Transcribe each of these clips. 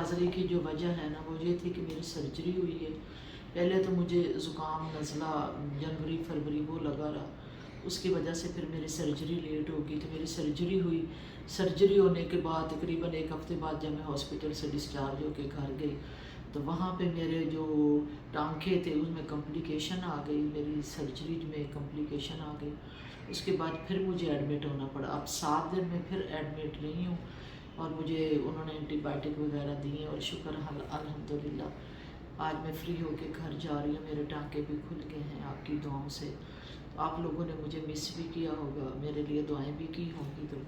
हाज़िरी की जो वजह है ना वो ये थी कि मेरी सर्जरी हुई है। पहले तो मुझे ज़ुकाम नज़ला जनवरी फरवरी वो लगा रहा, उसकी वजह से फिर मेरी सर्जरी लेट हो गई। तो मेरी सर्जरी हुई, सर्जरी होने के बाद तकरीबन 1 हफ़्ते बाद जब मैं हॉस्पिटल से डिस्चार्ज होकर घर गई तो वहाँ पे मेरे जो टांके थे उसमें कॉम्प्लिकेशन आ गई, मेरी सर्जरी में कॉम्प्लिकेशन आ गई। उसके बाद फिर मुझे एडमिट होना पड़ा। अब 7 दिन में फिर एडमिट रही हूँ और मुझे उन्होंने एंटीबायोटिक वगैरह दिए और शुक्र अल्हम्दुलिल्लाह आज मैं फ्री होके घर जा रही हूँ। मेरे टांके भी खुल गए हैं आपकी दुआओं से। तो आप लोगों ने मुझे मिस भी किया होगा, मेरे लिए दुआएं भी की होंगी। तो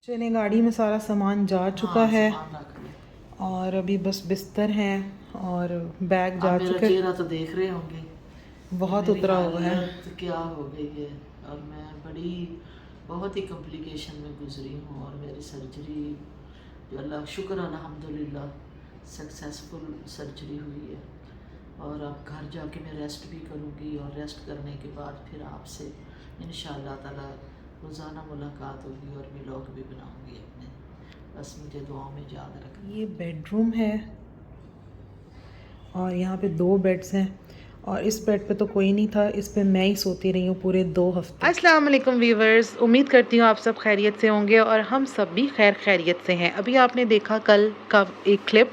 चले गाड़ी में सारा सामान जा चुका हाँ, है सामान रख लिया और अभी बस बिस्तर हैं और बैग आप जा मेरा चुके। चेहरा तो देख रहे होंगे कि बहुत मेरी उतरा हुआ है। हालत क्या हो गई है और मैं बहुत ही कॉम्प्लिकेशन में गुजरी हूँ। और मेरी सर्जरी जो अल्लाह शुक्र अल्हम्दुलिल्लाह सक्सेसफुल सर्जरी हुई है। और अब घर जाके मैं रेस्ट भी करूँगी और रेस्ट करने के बाद फिर आपसे इंशाअल्लाह ताला रोज़ाना मुलाकात होगी और व्लॉग भी बनाऊँगी अपने। बस मुझे दुआओं में याद रखना। ये बेडरूम है और यहाँ पे 2 बेड्स हैं और इस बेड पे तो कोई नहीं था, इस पे मैं ही सोती रही हूँ पूरे 2 हफ्ते। अस्सलाम वालेकुम व्यूवर्स, उम्मीद करती हूँ आप सब खैरियत से होंगे और हम सब भी खैरियत से हैं। अभी आपने देखा कल का एक क्लिप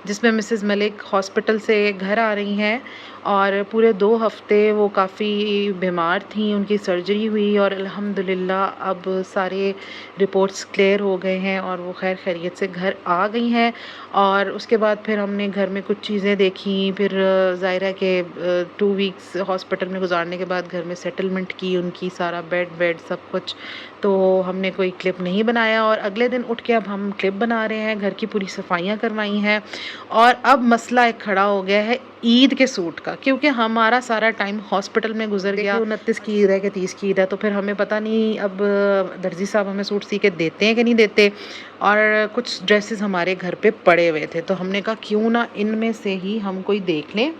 जिसमें मिसेस मलिक हॉस्पिटल से घर आ रही हैं और पूरे 2 हफ्ते वो काफ़ी बीमार थी, उनकी सर्जरी हुई और अल्हम्दुलिल्लाह अब सारे रिपोर्ट्स क्लियर हो गए हैं और वो खैरियत से घर आ गई हैं। और उसके बाद फिर हमने घर में कुछ चीज़ें देखी, फिर ज़ाहिर के 2 वीक्स हॉस्पिटल में गुजारने के बाद घर में सेटलमेंट की उनकी, सारा बेड सब कुछ। तो हमने कोई क्लिप नहीं बनाया और अगले दिन उठ के अब हम क्लिप बना रहे हैं। घर की पूरी सफाइयाँ करवाई हैं और अब मसला एक खड़ा हो गया है ईद के सूट का, क्योंकि हमारा सारा टाइम हॉस्पिटल में गुजर गया। 29 की ईद है कि 30 की ईद है, तो फिर हमें पता नहीं अब दर्जी साहब हमें सूट सी के देते हैं कि नहीं देते। और कुछ ड्रेसेस हमारे घर पे पड़े हुए थे तो हमने कहा क्यों ना इनमें से ही हम कोई देख लें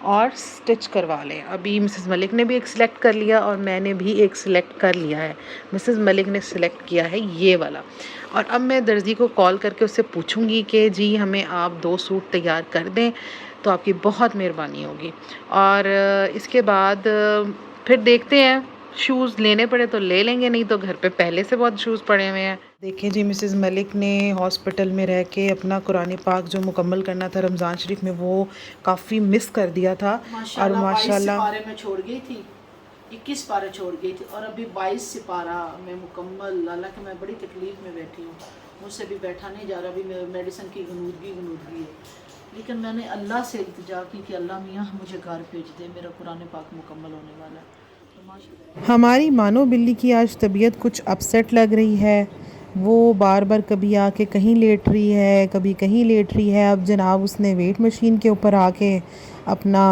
और स्टिच करवा लें। अभी मिसेस मलिक ने भी एक सिलेक्ट कर लिया और मैंने भी एक सिलेक्ट कर लिया है। मिसेस मलिक ने सिलेक्ट किया है ये वाला और अब मैं दर्जी को कॉल करके उससे पूछूंगी कि जी हमें आप 2 सूट तैयार कर दें तो आपकी बहुत मेहरबानी होगी। और इसके बाद फिर देखते हैं, शूज़ लेने पड़े तो ले लेंगे, नहीं तो घर पे पहले से बहुत शूज़ पड़े हुए हैं। देखिए जी, मिसेस मलिक ने हॉस्पिटल में रह के अपना कुरान पाक जो मुकम्मल करना था रमज़ान शरीफ में वो काफ़ी मिस कर दिया था। और माशाल्लाह 22 सिपारे में छोड़ गई थी, 21 पारे छोड़ गई थी और अभी 22 सिपारा में मुकम्मल। हालांकि मैं बड़ी तकलीफ़ में बैठी हूँ, मुझसे भी बैठा नहीं जा रहा। अभी मेडिसिन की गनूदगी है, लेकिन मैंने अल्लाह से इल्तिजा की कि अल्लाह मियाँ मुझे घर भेज दे, मेरा कुरान पाक मुकम्मल होने वाला है। हमारी मानो बिल्ली की आज तबीयत कुछ अपसेट लग रही है। वो बार बार कभी आके कहीं लेट रही है, कभी कहीं लेट रही है। अब जनाब उसने वेट मशीन के ऊपर आके अपना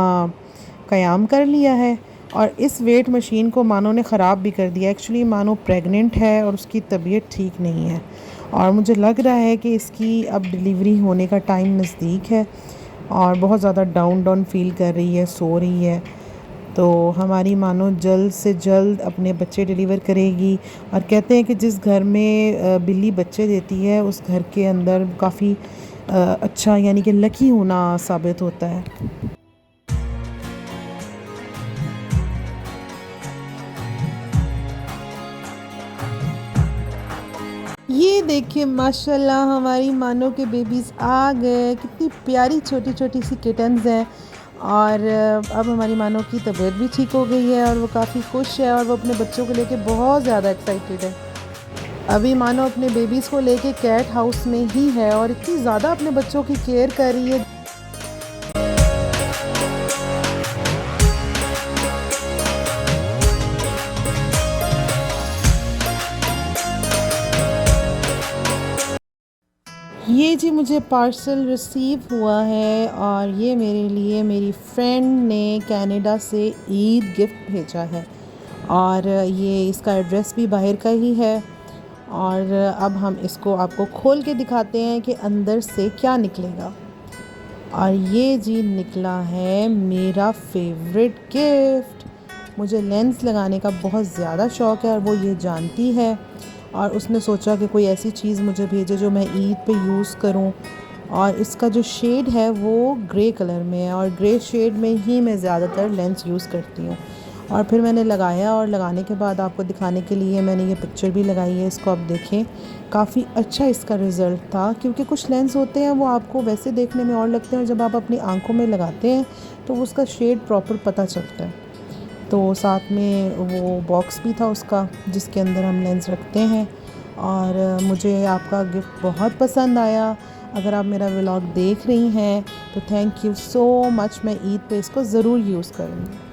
क़याम कर लिया है और इस वेट मशीन को मानो ने ख़राब भी कर दिया। एक्चुअली मानो प्रेग्नेंट है और उसकी तबीयत ठीक नहीं है और मुझे लग रहा है कि इसकी अब डिलीवरी होने का टाइम नज़दीक है और बहुत ज़्यादा डाउन फील कर रही है, सो रही है। तो हमारी मानो जल्द से जल्द अपने बच्चे डिलीवर करेगी और कहते हैं कि जिस घर में बिल्ली बच्चे देती है उस घर के अंदर काफ़ी अच्छा यानी कि लकी होना साबित होता है। ये देखिए माशाल्लाह हमारी मानो के बेबीज़ आ गए, कितनी प्यारी छोटी छोटी सी किटन्स हैं। और अब हमारी मानो की तबीयत भी ठीक हो गई है और वो काफ़ी खुश है और वो अपने बच्चों को लेके बहुत ज़्यादा एक्साइटेड है। अभी मानो अपने बेबीज़ को लेके कैट हाउस में ही है और इतनी ज़्यादा अपने बच्चों की केयर कर रही है। ये जी मुझे पार्सल रिसीव हुआ है और ये मेरे लिए मेरी फ्रेंड ने कनाडा से ईद गिफ्ट भेजा है और ये इसका एड्रेस भी बाहर का ही है। और अब हम इसको आपको खोल के दिखाते हैं कि अंदर से क्या निकलेगा। और ये जी निकला है मेरा फेवरेट गिफ्ट। मुझे लेंस लगाने का बहुत ज़्यादा शौक़ है और वो ये जानती है और उसने सोचा कि कोई ऐसी चीज़ मुझे भेजे जो मैं ईद पे यूज़ करूं। और इसका जो शेड है वो ग्रे कलर में है और ग्रे शेड में ही मैं ज़्यादातर लेंस यूज़ करती हूँ। और फिर मैंने लगाया और लगाने के बाद आपको दिखाने के लिए मैंने ये पिक्चर भी लगाई है, इसको आप देखें। काफ़ी अच्छा इसका रिज़ल्ट था, क्योंकि कुछ लेंस होते हैं वो आपको वैसे देखने में और लगते हैं और जब आप अपनी आंखों में लगाते हैं तो उसका शेड प्रॉपर पता चलता है। तो साथ में वो बॉक्स भी था उसका जिसके अंदर हम लेंस रखते हैं। और मुझे आपका गिफ्ट बहुत पसंद आया। अगर आप मेरा व्लॉग देख रही हैं तो थैंक यू सो मच। मैं ईद पे इसको ज़रूर यूज़ करूँगी।